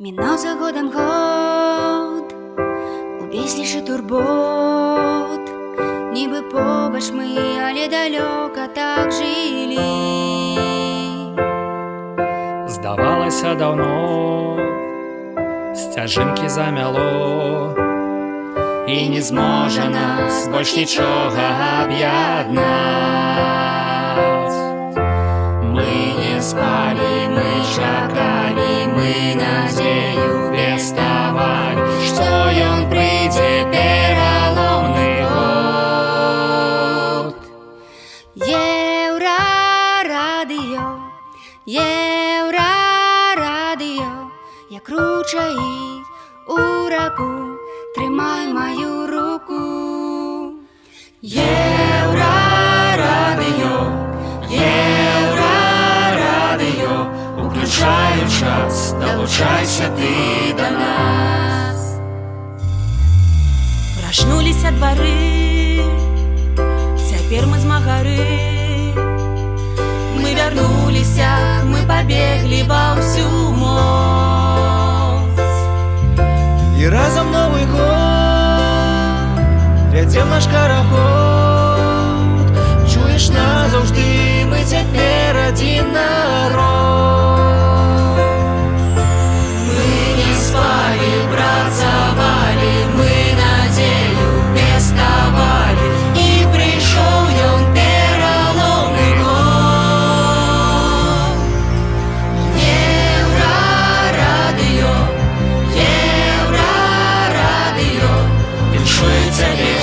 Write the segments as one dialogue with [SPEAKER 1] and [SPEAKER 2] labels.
[SPEAKER 1] Мінаў за годам год, увесь лішы турбот. Нібы побач мы, але далёка так жылі.
[SPEAKER 2] Здавалася даўно, сцяжынкі замяло, і не зможа нас больш нічога аб'яднаць. Мы не спалі, мы чакалі, мы надзею пеставалі, што ён прыйдзе пераломны год.
[SPEAKER 1] Еўрарадыё, еўрарадыё, як ручаі у раку, трымай маю руку.
[SPEAKER 2] Еўрарадыё, еўрарадыё, уключаю час, далучайся ты да нас.
[SPEAKER 3] Прачнуліся двары, цяпер мы змагары. Мы вярнуліся, мы пабеглі ва ўсю моц.
[SPEAKER 4] І разам новы год, вядзем наш карагод. Чуеш, назаўжды мы цяпер адзін народ.
[SPEAKER 3] Мы не спалі, працавалі, мы надзею пеставалі, і прыйшоў ён пераломны год. Еўрарадыё, еўрарадыё, віншую цябе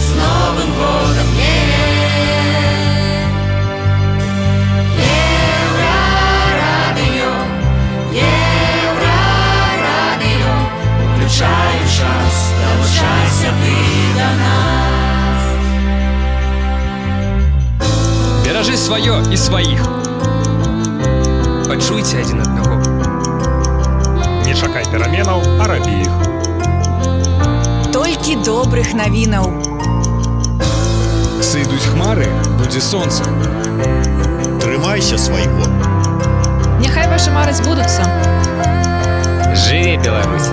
[SPEAKER 3] з Новым годам. Еўрарадыё, еўрарадыё, уключаю час, далучайся ты да нас.
[SPEAKER 5] Беражы сваё і сваіх. Пачуйце адзін аднаго.
[SPEAKER 2] Не чакай пераменаў, а рабі іх.
[SPEAKER 6] Толькі добрых навінаў.
[SPEAKER 5] Сыйдуць хмары, будзе сонца.
[SPEAKER 7] Трымайся свайго.
[SPEAKER 6] Няхай вашы мары збудуцца.
[SPEAKER 5] Жыве Беларусь!